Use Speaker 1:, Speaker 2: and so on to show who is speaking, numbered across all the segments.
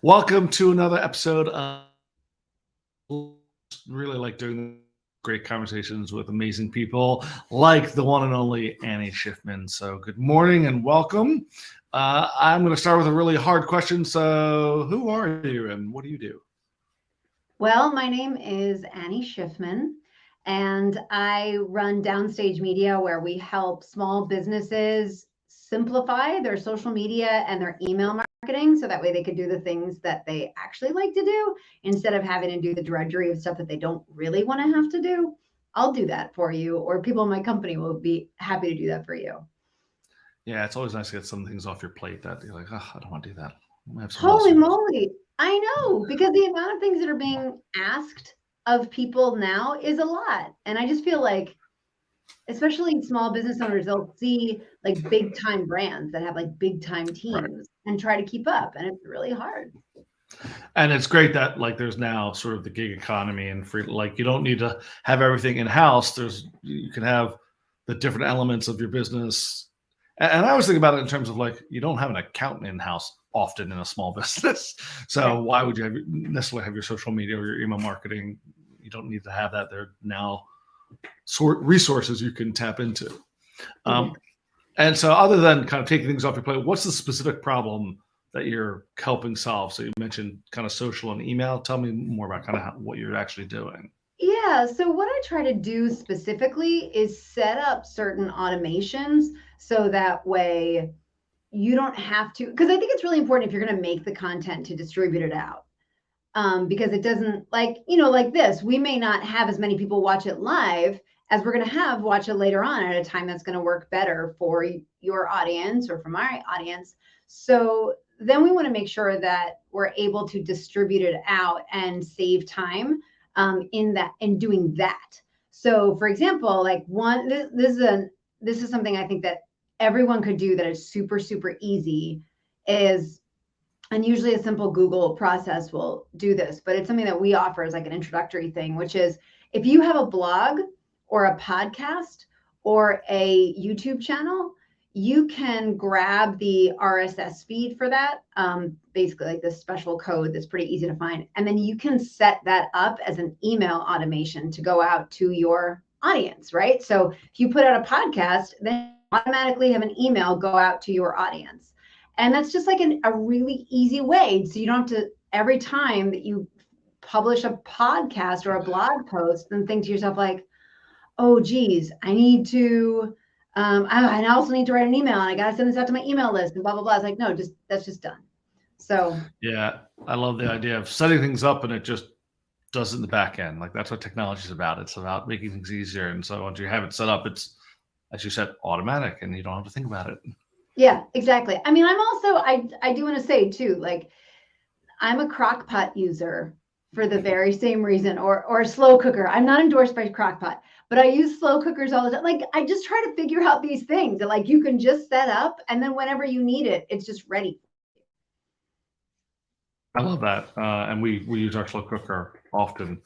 Speaker 1: Welcome to another episode of really like doing great conversations with amazing people like the one and only Annie Schiffmann. So good morning and welcome. I'm going to start with a really hard question. So who are you and what do you do?
Speaker 2: Well, my name is Annie Schiffmann, and I run Downstage Media, where we help small businesses simplify their social media and their email marketing so that way they could do the things that they actually like to do instead of having to do the drudgery of stuff that they don't really want to have to do. I'll do that for you, or people in my company will be happy to do that for you.
Speaker 1: Yeah, it's always nice to get some things off your plate that you're like, oh, I don't want to do that. I have someone else
Speaker 2: Holy
Speaker 1: do this.
Speaker 2: moly. I know, because the amount of things that are being asked of people now is a lot. And I just feel like, especially small business owners, they'll see like big time brands that have like big time
Speaker 1: Right.
Speaker 2: teams and try to keep up. And it's really hard.
Speaker 1: And it's great that like there's now sort of the gig economy and free, like you don't need to have everything in house. You can have the different elements of your business. And I always think about it in terms of like you don't have an accountant in house often in a small business.
Speaker 2: Right.
Speaker 1: So why would you necessarily have your social media or your email marketing? You don't need to have that. There are now resources you can tap into. Um, and so other than kind of taking things off your plate, what's the specific problem that you're helping solve? So you mentioned kind of social and email. Tell me more about kind of what you're actually doing.
Speaker 2: Yeah. So, what I try to do specifically is set up certain automations so that way you don't have to, because I think it's really important if you're going to make the content to distribute it out. Because it doesn't like this, we may not have as many people watch it live as we're going to have watch it later on at a time that's going to work better for your audience or for my audience. So then we want to make sure that we're able to distribute it out and save time in doing that. So for example, like this is something I think that everyone could do that is super, super easy is, and usually a simple Google process will do this, but it's something that we offer as like an introductory thing, which is if you have a blog or a podcast or a YouTube channel, you can grab the RSS feed for that, basically like this special code that's pretty easy to find. And then you can set that up as an email automation to go out to your audience, right? So if you put out a podcast, then you automatically have an email go out to your audience. And that's just like a really easy way. So you don't have to, every time that you publish a podcast or a blog post, and think to yourself like, oh, geez, I need to, I also need to write an email and I got to send this out to my email list and blah, blah, blah. It's like, no, that's just done. So
Speaker 1: Yeah, I love the idea of setting things up and it just does it in the back end. Like that's what technology is about. It's about making things easier. And so once you have it set up, it's, as you said, automatic and you don't have to think about it.
Speaker 2: yeah, exactly. I mean, I do want to say too, like I'm a crock pot user for the very same reason, or a slow cooker. I'm not endorsed by Crockpot, but I use slow cookers all the time. Like I just try to figure out these things that like you can just set up and then whenever you need it, it's just ready.
Speaker 1: I love that. And we use our slow cooker often,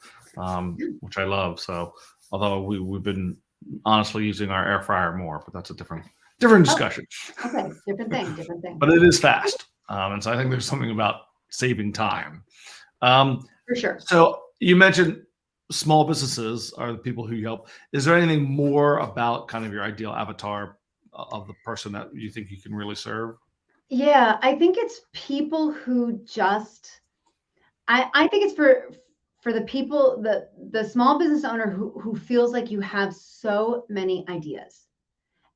Speaker 1: which I love. So although we've been honestly using our air fryer more, but that's a different discussion.
Speaker 2: Okay, different thing.
Speaker 1: But it is fast. And so I think there's something about saving time.
Speaker 2: For sure.
Speaker 1: So you mentioned small businesses are the people who you help. Is there anything more about kind of your ideal avatar of the person that you think you can really serve?
Speaker 2: Yeah, I think it's people who just, I think it's for the people, the small business owner who feels like you have so many ideas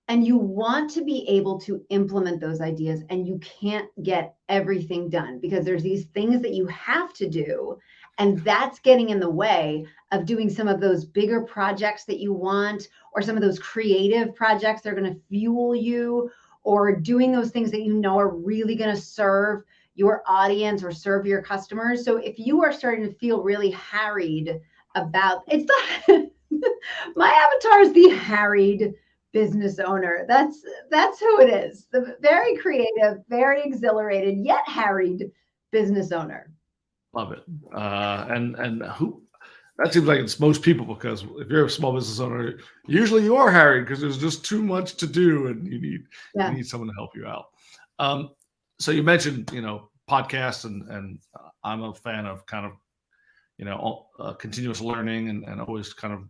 Speaker 2: and you want to be able to implement those ideas and you can't get everything done because there's these things that you have to do, and that's getting in the way of doing some of those bigger projects that you want, or some of those creative projects that are going to fuel you, or doing those things that you know are really going to serve your audience or serve your customers. So if you are starting to feel really harried about, it's the my avatar is the harried business owner. That's who it is. The very creative, very exhilarated, yet harried business owner.
Speaker 1: Love it. And who that seems like it's most people, because if you're a small business owner, usually you are harried because there's just too much to do and you need someone to help you out. So you mentioned, podcasts, and I'm a fan of kind of, continuous learning and always kind of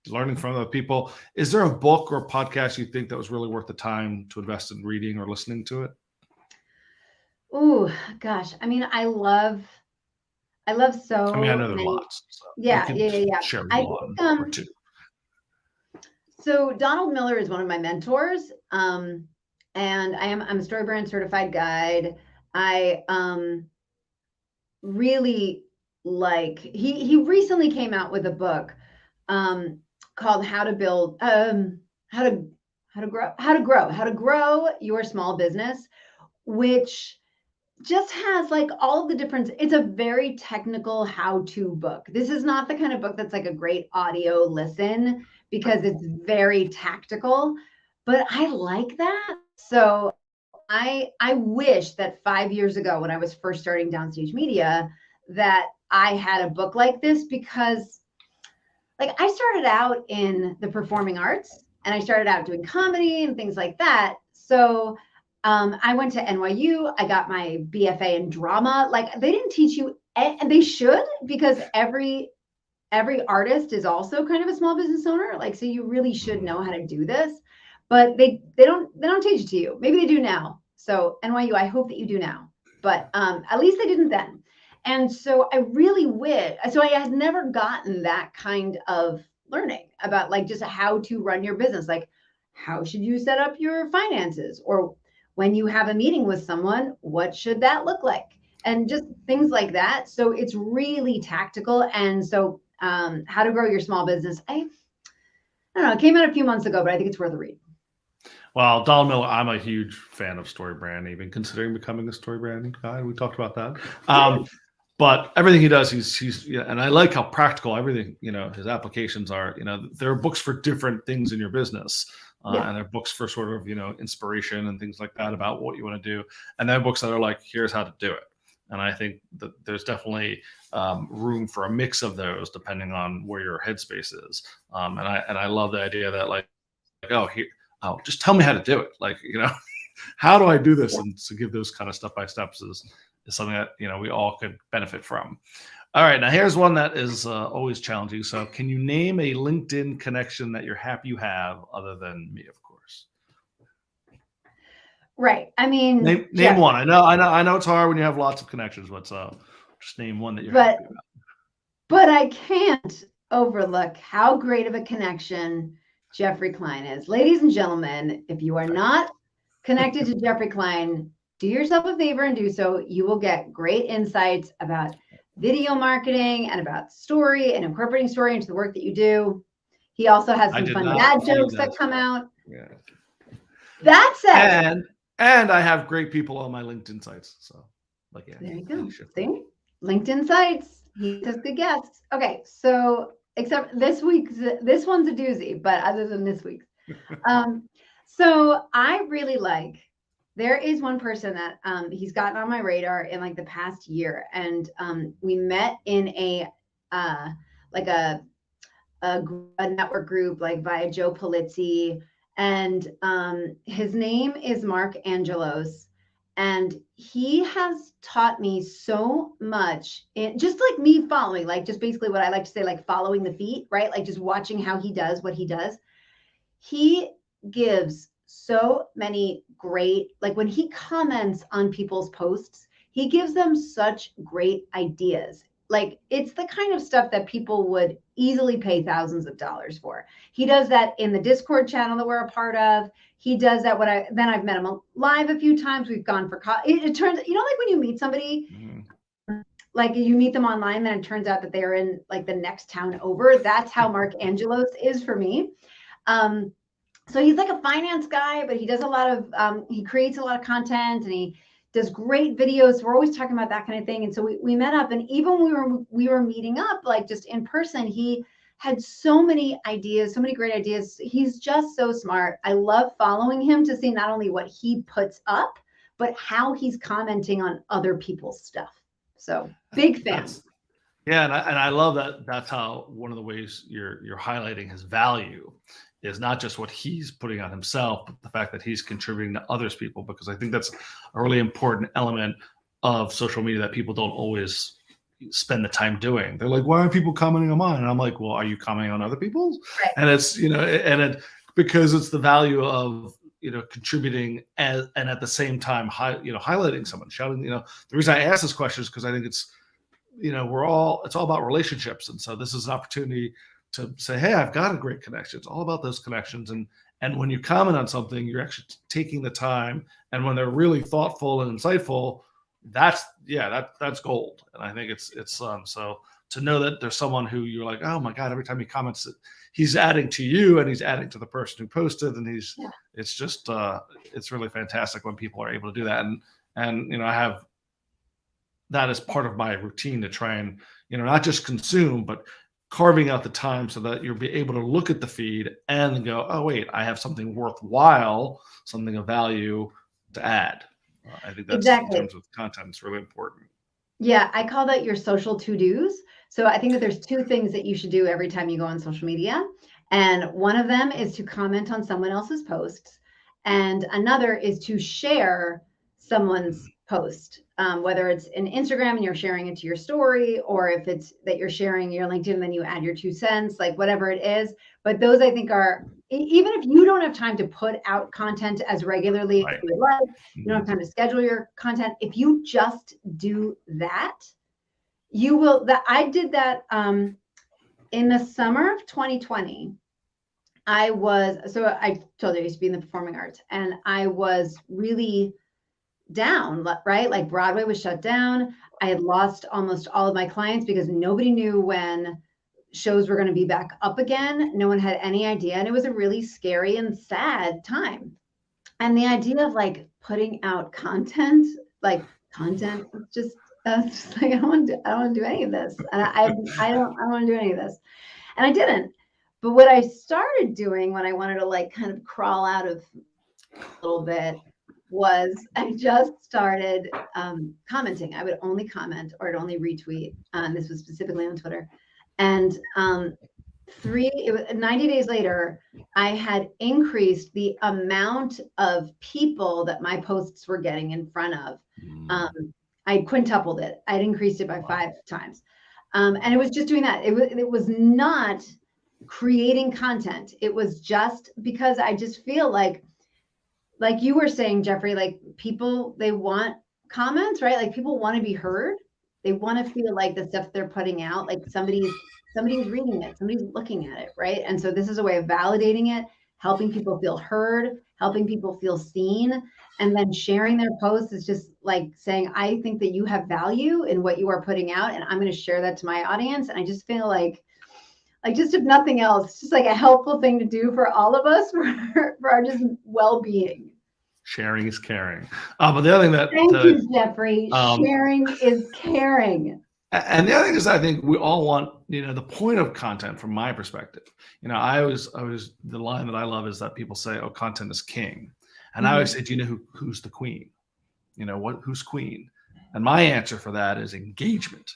Speaker 1: learning from other people. Is there a book or podcast you think that was really worth the time to invest in reading or listening to it?
Speaker 2: Ooh, gosh. I mean, I love
Speaker 1: I mean, I
Speaker 2: so
Speaker 1: know there are
Speaker 2: many.
Speaker 1: lots, so you
Speaker 2: Yeah,
Speaker 1: can
Speaker 2: yeah, yeah, yeah.
Speaker 1: share
Speaker 2: I
Speaker 1: one
Speaker 2: think
Speaker 1: or two.
Speaker 2: so Donald Miller is one of my mentors. And I'm a StoryBrand certified guide. I really like he recently came out with a book called How to Build how to how to grow your small business, which just has like all of the different, it's a very technical how-to book. This is not the kind of book that's like a great audio listen because it's very tactical, but I like that. So I wish that 5 years ago when I was first starting Downstage Media that I had a book like this, because like I started out in the performing arts and I started out doing comedy and things like that. So I went to NYU. I got my BFA in drama. Like they didn't teach you, and they should, because every artist is also kind of a small business owner. Like, so you really should know how to do this, but they don't teach it to you. Maybe they do now. So NYU, I hope that you do now, but at least they didn't then. And so I really wish, so I had never gotten that kind of learning about like just how to run your business. Like, how should you set up your finances? Or when you have a meeting with someone, what should that look like? And just things like that. So it's really tactical. And so How to Grow Your Small Business, I don't know, it came out a few months ago, but I think it's worth a read.
Speaker 1: Well, Donald Miller, I'm a huge fan of StoryBrand, even considering becoming a StoryBrand guy. We talked about that. But everything he does, he's and I like how practical everything, his applications are. There are books for different things in your business. And there are books for sort of, inspiration and things like that about what you want to do. And there are books that are like, here's how to do it. And I think that there's definitely room for a mix of those depending on where your headspace is. And I love the idea that just tell me how to do it. Like, how do I do this? And to give those kind of step by steps is something that we all could benefit from. All right, now here's one that is always challenging. So, can you name a LinkedIn connection that you're happy you have, other than me, of course?
Speaker 2: Right. I mean,
Speaker 1: name one. I know it's hard when you have lots of connections, but just name one that you're happy about.
Speaker 2: But I can't overlook how great of a connection Jeffrey Klein is. Ladies and gentlemen, if you are not connected to Jeffrey Klein, do yourself a favor and do so. You will get great insights about video marketing and about story and incorporating story into the work that you do. He also has some fun dad jokes that come out.
Speaker 1: Yeah.
Speaker 2: That said,
Speaker 1: and I have great people on my LinkedIn sites. So, there
Speaker 2: you go. See, LinkedIn sites. He has good guests. Okay, so except this one's a doozy, but other than this week's, so I really like. There is one person that he's gotten on my radar in like the past year, and we met in a network group like via Joe Polizzi, and his name is Mark Angelos, and he has taught me so much in just like me following, like just basically what I like to say, like following the feet, right? Like just watching how he does what he does. He gives so many great, like when he comments on people's posts, he gives them such great ideas. Like it's the kind of stuff that people would easily pay thousands of dollars for. He does that in the Discord channel that we're a part of. He does that then I've met him live a few times. We've gone for it turns, like when you meet somebody, like you meet them online, then it turns out that they're in like the next town over. That's how Mark Angelos is for me. So he's like a finance guy, but he does a lot of, he creates a lot of content and he does great videos. We're always talking about that kind of thing. And so we met up, and even when we were meeting up, like just in person, he had so many ideas, so many great ideas. He's just so smart. I love following him to see not only what he puts up, but how he's commenting on other people's stuff. So big fan.
Speaker 1: Yeah, and I love that. That's how one of the ways you're highlighting his value is not just what he's putting on himself, but the fact that he's contributing to others people, because I think that's a really important element of social media that people don't always spend the time doing. They're like, why aren't people commenting on mine? And I'm like, well, are you commenting on other people's?
Speaker 2: Right.
Speaker 1: And it's, and it, because it's the value of, contributing and at the same time, highlighting someone, shouting, the reason I ask this question is because I think it's, it's all about relationships. And so this is an opportunity to say, hey, I've got a great connection. It's all about those connections. And when you comment on something, you're actually taking the time. And when they're really thoughtful and insightful, that's gold. And I think it's so to know that there's someone who you're like, oh my God, every time he comments, he's adding to you and he's adding to the person who posted, and it's just it's really fantastic when people are able to do that. And I have that as part of my routine to try and not just consume, but carving out the time so that you'll be able to look at the feed and go, oh wait, I have something worthwhile, something of value to add. I think that's
Speaker 2: Exactly.
Speaker 1: in terms of content, it's really important.
Speaker 2: Yeah, I call that your social to-dos. So I think that there's two things that you should do every time you go on social media. And one of them is to comment on someone else's posts. And another is to share someone's post, whether it's in Instagram and you're sharing it to your story, or if it's that you're sharing your LinkedIn and then you add your 2 cents, like whatever it is. But those I think are, even if you don't have time to put out content as regularly as you would like, you don't have time to schedule your content, if you just do that, you will. I did that in the summer of 2020. I told you I used to be in the performing arts, and I was really down, right? Like Broadway was shut down. I had lost almost all of my clients because nobody knew when shows were going to be back up again. No one had any idea. And it was a really scary and sad time. And the idea of like putting out content, it's just like, I don't want to do any of this. And I don't want to do any of this. And I didn't. But what I started doing when I wanted to like kind of crawl out of a little bit was I just started commenting. I would only comment or I'd only retweet. This was specifically on Twitter. And 90 days later, I had increased the amount of people that my posts were getting in front of. I quintupled it. I'd increased it by 5 times. And it was just doing that. It was not creating content. It was just because I just feel like you were saying, Jeffrey, like people, they want comments, right? Like people want to be heard. They want to feel like the stuff they're putting out, like somebody's reading it, somebody's looking at it, right? And so this is a way of validating it, helping people feel heard, helping people feel seen. And then sharing their posts is just like saying, I think that you have value in what you are putting out, and I'm going to share that to my audience. And I just feel like just if nothing else, just like a helpful thing to do for all of us for our just well-being.
Speaker 1: Sharing is caring. But the other thing that
Speaker 2: thank you, Jeffrey. Sharing is caring.
Speaker 1: And the other thing is, I think we all want, the point of content from my perspective. I always the line that I love is that people say, "Oh, content is king," and I always say, "Do you know who's the queen? Who's queen?" And my answer for that is engagement,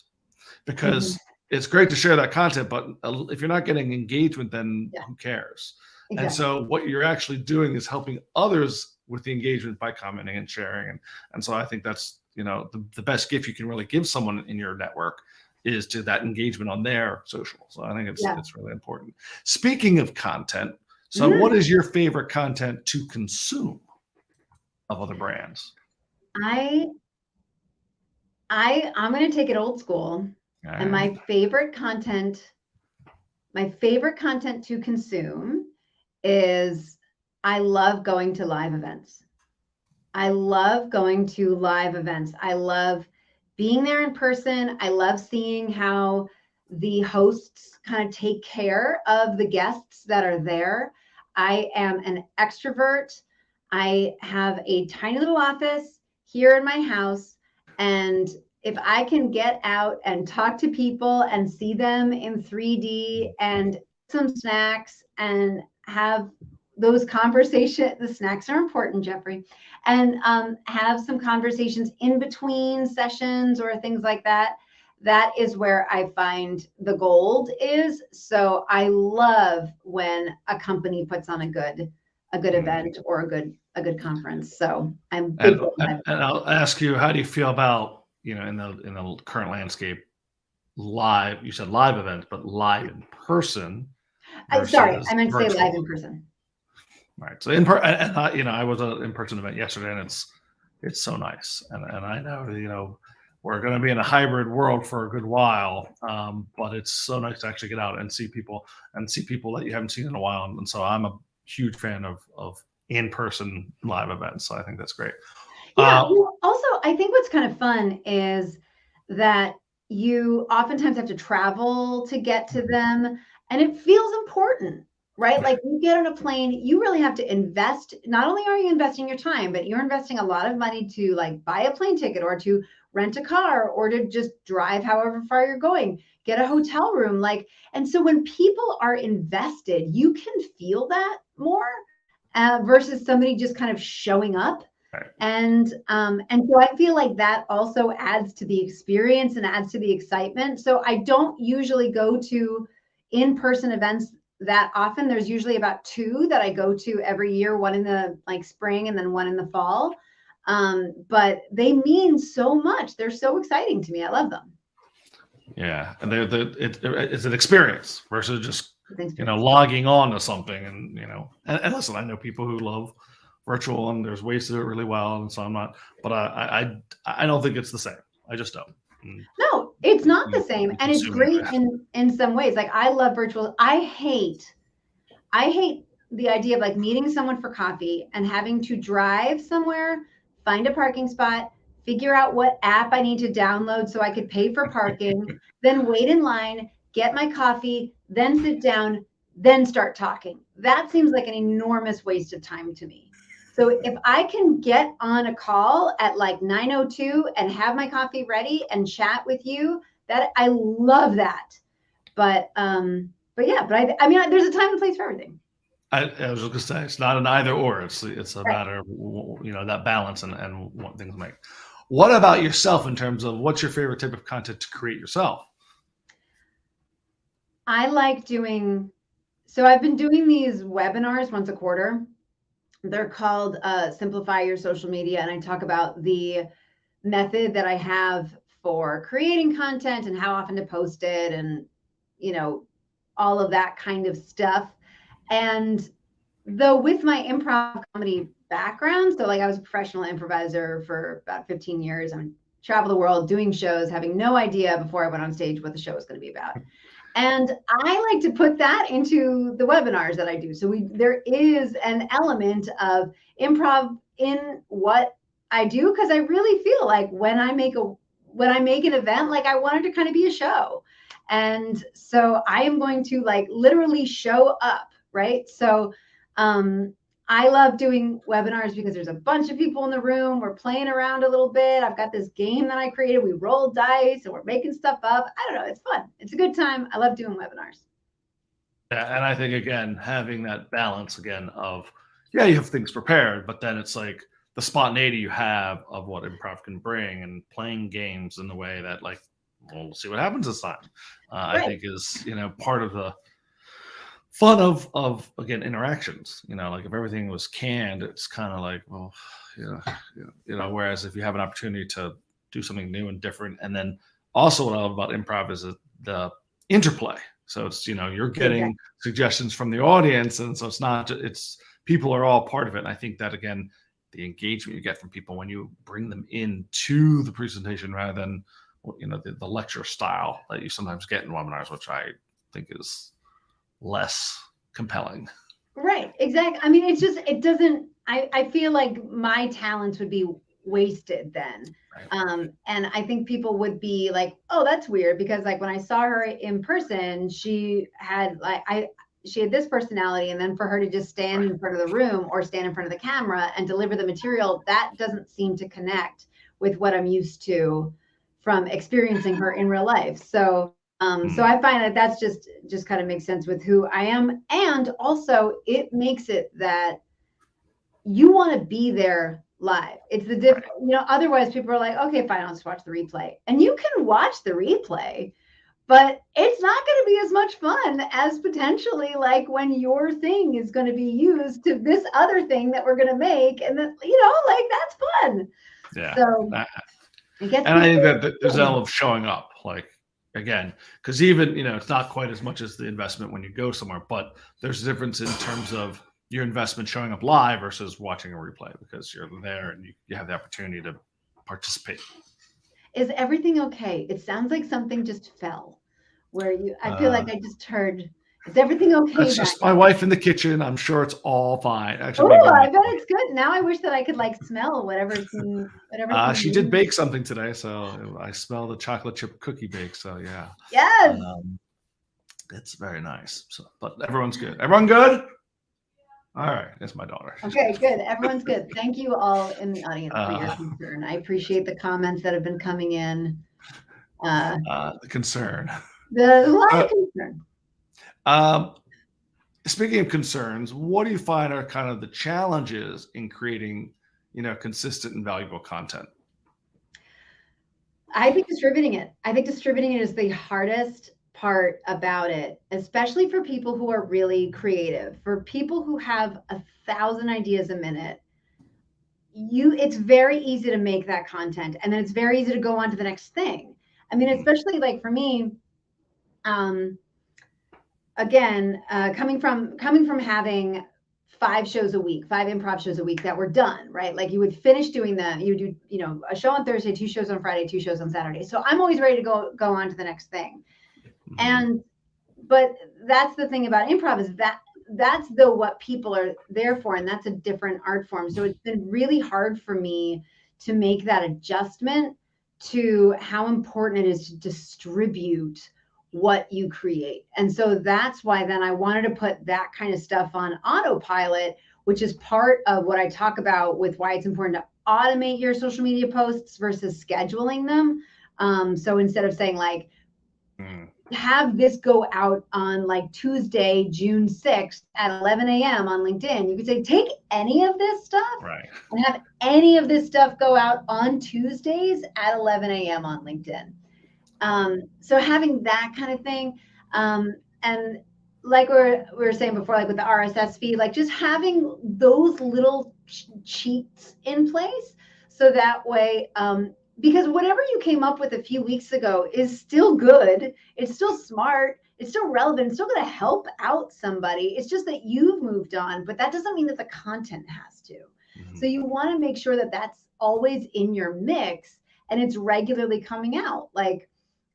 Speaker 1: because it's great to share that content, but if you're not getting engagement, then who cares? Exactly. And so what you're actually doing is helping others with the engagement by commenting and sharing. And so I think that's, the best gift you can really give someone in your network is to that engagement on their social. So I think it's really important. Speaking of content, so what is your favorite content to consume of other brands?
Speaker 2: I'm going to take it old school. Right. And my favorite content to consume is, I love going to live events. I love being there in person. I love seeing how the hosts kind of take care of the guests that are there. I am an extrovert. I have a tiny little office here in my house, and if I can get out and talk to people and see them in 3D and some snacks and have those conversations, the snacks are important, Jeffrey, and have some conversations in between sessions or things like that, that is where I find the gold is. So I love when a company puts on a good event or a good a good conference. So I'm big.
Speaker 1: And I'll ask you, how do you feel about, in the current landscape, live? You said live events, but live in person
Speaker 2: Sorry,
Speaker 1: versus
Speaker 2: I meant to say live
Speaker 1: virtual.
Speaker 2: in person.
Speaker 1: Right. So in person, I was an in-person event yesterday, and it's so nice. And I know, we're going to be in a hybrid world for a good while, but it's so nice to actually get out and see people that you haven't seen in a while. And so I'm a huge fan of in-person live events. So I think that's great.
Speaker 2: Yeah. Also, I think what's kind of fun is that you oftentimes have to travel to get to them, and it feels important, right? Like you get on a plane, you really have to invest. Not only are you investing your time, but you're investing a lot of money to like buy a plane ticket or to rent a car or to just drive however far you're going, get a hotel room. And so when people are invested, you can feel that more versus somebody just kind of showing up.
Speaker 1: Right.
Speaker 2: And so I feel like that also adds to the experience and adds to the excitement. So I don't usually go to in-person events that often. There's usually about 2 that I go to every year, one in the spring and then one in the fall. But they mean so much. They're so exciting to me. I love them.
Speaker 1: Yeah, and it's an experience versus just logging on to something, and listen, I know people who love virtual, and there's ways to do it really well, and so I'm not, but I don't think it's the same. I just don't.
Speaker 2: No, it's not the same, and it's great in some ways. Like I love virtual. I hate the idea of meeting someone for coffee and having to drive somewhere, find a parking spot, figure out what app I need to download so I could pay for parking, then wait in line, get my coffee, then sit down, then start talking. That seems like an enormous waste of time to me. So if I can get on a call at 9:02 and have my coffee ready and chat with you, that I love that. But I mean, there's a time and place for everything.
Speaker 1: I was just gonna say, it's not an either or. It's a matter of that balance and what things make. What about yourself in terms of what's your favorite type of content to create yourself?
Speaker 2: I like doing. So I've been doing these webinars once a quarter. They're called Simplify Your Social Media, and I talk about the method that I have for creating content and how often to post it, and all of that kind of stuff. And though with my improv comedy background, so I was a professional improviser for about 15 years. I travel the world doing shows, having no idea before I went on stage what the show was going to be about. And I like to put that into the webinars that I do. So there is an element of improv in what I do, because I really feel like when I make an event, I want it to kind of be a show. And so I am going to literally show up, right? So I love doing webinars because there's a bunch of people in the room. We're playing around a little bit. I've got this game that I created. We roll dice and we're making stuff up. I don't know. It's fun. It's a good time. I love doing webinars.
Speaker 1: Yeah, and I think, again, having that balance again of, you have things prepared, but then it's like the spontaneity you have of what improv can bring, and playing games in the way that we'll see what happens this time. Right. I think is, part of the fun of again, interactions. If everything was canned, it's kind of whereas if you have an opportunity to do something new and different, and then also what I love about improv is the interplay. So it's, you're getting suggestions from the audience, and so it's not, it's people are all part of it. And I think that, again, the engagement you get from people when you bring them into the presentation rather than the lecture style that you sometimes get in webinars, which I think is less compelling.
Speaker 2: Right. Exactly. I mean, I feel like my talents would be wasted then. Right. And I think people would be like, oh, that's weird, because when I saw her in person, she had this personality, and then for her to just stand in front of the room or stand in front of the camera and deliver the material, that doesn't seem to connect with what I'm used to from experiencing her in real life. So I find that that's just kind of makes sense with who I am. And also it makes it that you want to be there live. It's the difference, otherwise people are like, okay, fine, I'll just watch the replay. And you can watch the replay, but it's not going to be as much fun as potentially like when your thing is going to be used to this other thing that we're going to make. And then, like that's fun.
Speaker 1: Yeah.
Speaker 2: So it gets
Speaker 1: And I think
Speaker 2: people.
Speaker 1: that there's an element of showing up, like, again, because even, it's not quite as much as the investment when you go somewhere, but there's a difference in terms of your investment showing up live versus watching a replay, because you're there and you have the opportunity to participate.
Speaker 2: Is everything okay? It sounds like something just fell I feel like I just heard, is everything okay
Speaker 1: That's
Speaker 2: back
Speaker 1: just my
Speaker 2: there?
Speaker 1: wife in the kitchen. I'm sure it's all fine. Actually,
Speaker 2: Oh,
Speaker 1: maybe
Speaker 2: I
Speaker 1: me.
Speaker 2: bet it's good. Now I wish that I could like smell whatever's
Speaker 1: She did
Speaker 2: new.
Speaker 1: bake something today, so I smell the chocolate chip cookie bake. So yeah,
Speaker 2: Yes.
Speaker 1: it's very nice. So, but everyone's good. Everyone good? All right, that's my daughter.
Speaker 2: Okay, good. Everyone's good. Thank you all in the audience for your concern. I appreciate the comments that have been coming in.
Speaker 1: The concern.
Speaker 2: There's a lot of concern.
Speaker 1: Speaking of concerns, what do you find are kind of the challenges in creating, consistent and valuable content?
Speaker 2: I think distributing it. I think distributing it is the hardest part about it, especially for people who are really creative. For people who have 1,000 ideas a minute, it's very easy to make that content, and then it's very easy to go on to the next thing. I mean, especially like for me, again, coming from having 5 shows a week, 5 improv shows a week that were done, right? Like you would finish doing them, you do, a show on Thursday, 2 shows on Friday, 2 shows on Saturday. So I'm always ready to go on to the next thing. But that's the thing about improv, is that's what people are there for, and that's a different art form. So it's been really hard for me to make that adjustment to how important it is to distribute what you create. And so that's why then I wanted to put that kind of stuff on autopilot, which is part of what I talk about with why it's important to automate your social media posts versus scheduling them. So instead of saying like, have this go out on like Tuesday, June 6th at 11 a.m. on LinkedIn, you could say, take any of this stuff and have any of this stuff go out on Tuesdays at 11 a.m. on LinkedIn. So having that kind of thing. And like we were saying before, like with the RSS feed, like just having those little cheats in place. So that way, because whatever you came up with a few weeks ago is still good. It's still smart. It's still relevant. It's still going to help out somebody. It's just that you've moved on, but that doesn't mean that the content has to. So you want to make sure that that's always in your mix and it's regularly coming out. Like,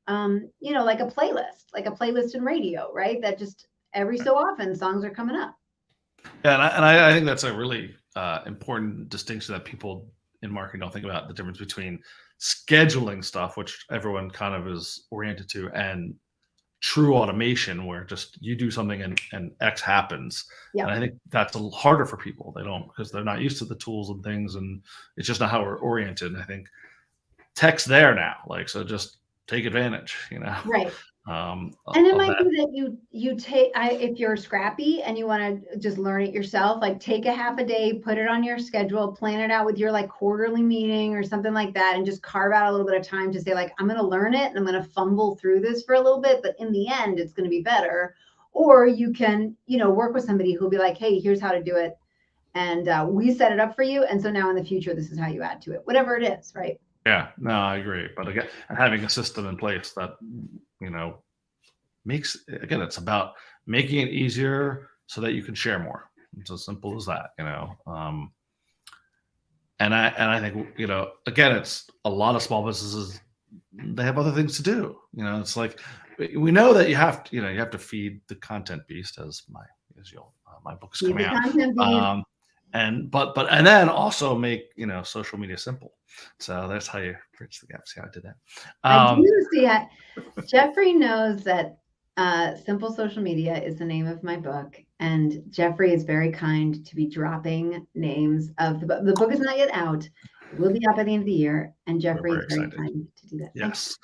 Speaker 2: like a playlist in radio, right? That just every so often songs are coming up.
Speaker 1: Yeah, and I think that's a really important distinction that people in marketing don't think about, the difference between scheduling stuff, which everyone kind of is oriented to, and true automation, where just you do something and X happens.
Speaker 2: Yeah.
Speaker 1: And I think that's a little harder for people. They don't, because they're not used to the tools and things, and it's just not how we're oriented. And I think tech's there now, like, so just take advantage,
Speaker 2: Right. And it might be that you take, if you're scrappy and you want to just learn it yourself, like take a half a day, put it on your schedule, plan it out with your like quarterly meeting or something like that, and just carve out a little bit of time to say like, I'm going to learn it and I'm going to fumble through this for a little bit, but in the end, it's going to be better. Or you can, work with somebody who'll be like, hey, here's how to do it. And we set it up for you. And so now in the future, this is how you add to it, whatever it is, right?
Speaker 1: Yeah, no, I agree. But again, having a system in place that, makes, again, it's about making it easier so that you can share more. It's as simple as that, and I think, again, it's a lot of small businesses, they have other things to do. It's like, we know that you have to feed the content beast, as my book's coming out. And then also make social media simple. So that's how you bridge the gap. See how I did that?
Speaker 2: I do see it. Jeffrey knows that Simple Social Media is the name of my book, and Jeffrey is very kind to be dropping names of the book. The book is not yet out. It will be out by the end of the year, and Jeffrey is very kind to do that.
Speaker 1: Yes.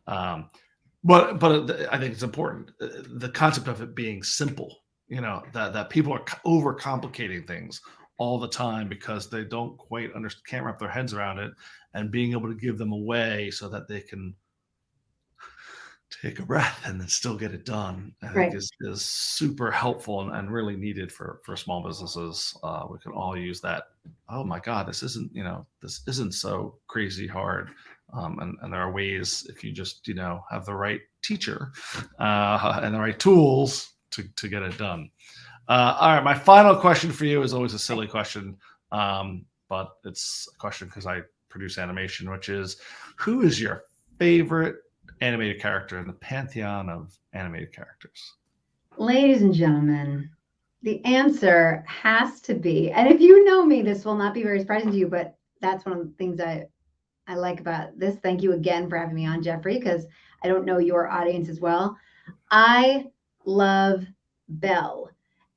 Speaker 1: But I think it's important, the concept of it being simple. That people are overcomplicating things all the time because they don't quite can't wrap their heads around it, and being able to give them a way so that they can take a breath and then still get it done, I think
Speaker 2: Right.
Speaker 1: is super helpful and really needed for small businesses. We can all use that. Oh my God, this isn't so crazy hard. And there are ways if you just, have the right teacher and the right tools to get it done. All right. My final question for you is always a silly question. But it's a question because I produce animation, which is, who is your favorite animated character in the pantheon of animated characters?
Speaker 2: Ladies and gentlemen, the answer has to be, and if you know me, this will not be very surprising to you, but that's one of the things I like about this. Thank you again for having me on, Jeffrey, because I don't know your audience as well. I love Belle.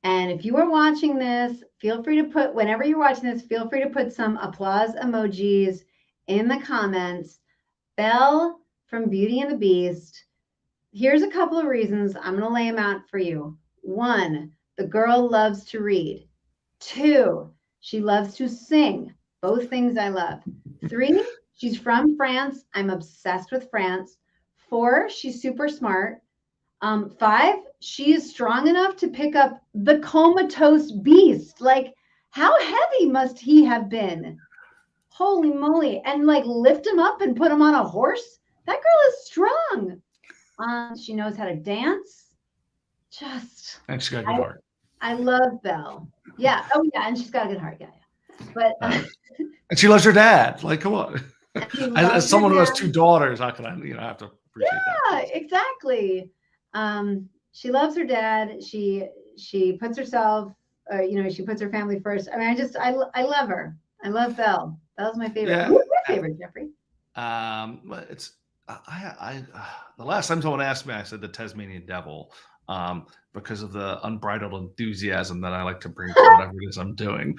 Speaker 2: And if you are watching this, feel free to put, whenever you're watching this, feel free to put some applause emojis in the comments. Belle from Beauty and the Beast. Here's a couple of reasons. I'm going to lay them out for you. 1, the girl loves to read. 2, she loves to sing. Both things I love. 3, she's from France. I'm obsessed with France. 4, she's super smart. 5, she is strong enough to pick up the comatose beast. Like, how heavy must he have been? Holy moly. And like lift him up and put him on a horse? That girl is strong. She knows how to dance.
Speaker 1: And she's got a good heart.
Speaker 2: I love Belle. Yeah. Oh yeah. And she's got a good heart. Yeah. But
Speaker 1: and she loves her dad. Like, come on. As someone who has
Speaker 2: dad.
Speaker 1: 2 daughters, how can I, have to appreciate that?
Speaker 2: Yeah, exactly. She loves her dad. She puts herself, she puts her family first. I mean, I love her. I love Belle. Belle's my favorite.
Speaker 1: Yeah.
Speaker 2: Who's your favorite, Jeffrey?
Speaker 1: It's the last time someone asked me, I said the Tasmanian Devil, because of the unbridled enthusiasm that I like to bring to whatever it is I'm doing.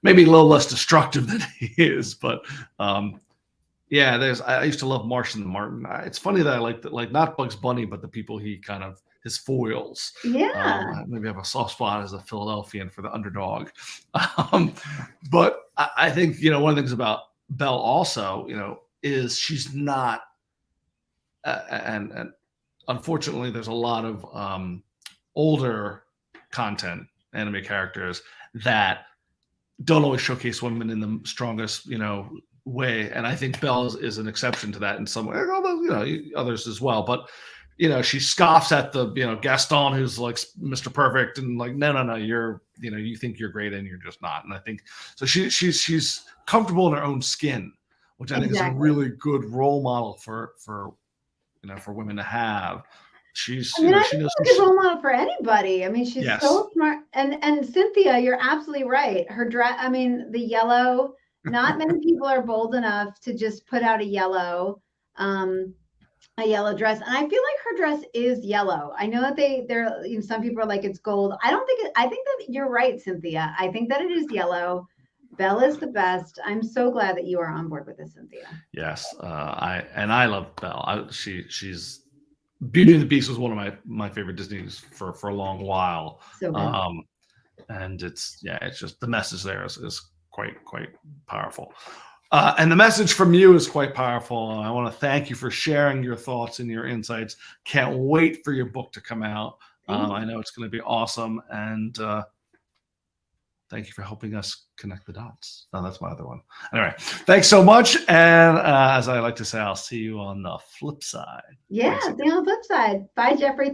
Speaker 1: Maybe a little less destructive than he is, but yeah, I used to love Martian and Martin. It's funny that I like not Bugs Bunny, but the people he kind of his foils.
Speaker 2: Yeah.
Speaker 1: Maybe I have a soft spot as a Philadelphian for the underdog. But I think one of the things about Belle also, is she's not, and unfortunately, there's a lot of older content, anime characters that don't always showcase women in the strongest, way. And I think Belle is an exception to that in some way, although, others as well. But, she scoffs at the, Gaston, who's like Mr. Perfect, and like, no, you're, you think you're great and you're just not. And I think, so she's comfortable in her own skin, which I think is a really good role model for women to have. She's,
Speaker 2: I mean, I
Speaker 1: she
Speaker 2: think
Speaker 1: knows
Speaker 2: she's a good role model for anybody. I mean, she's
Speaker 1: Yes.
Speaker 2: so smart. And Cynthia, you're absolutely right. Her dress, I mean, the yellow, not many people are bold enough to just put out a yellow dress. And I feel like her dress is yellow. I know that some people are like, it's gold. I think that you're right, Cynthia. I think that it is yellow. Belle is the best. I'm so glad that you are on board with this, Cynthia.
Speaker 1: Yes. I love Belle. She's Beauty and the Beast was one of my favorite Disney's for a long while.
Speaker 2: So good.
Speaker 1: And it's just the message there is quite powerful. And the message from you is quite powerful. I want to thank you for sharing your thoughts and your insights. Can't wait for your book to come out. I know it's going to be awesome. And thank you for helping us connect the dots. No, that's my other one. Anyway, thanks so much. And as I like to say, I'll see you on the flip side.
Speaker 2: Yeah, see you on the flip side. Bye, Jeffrey.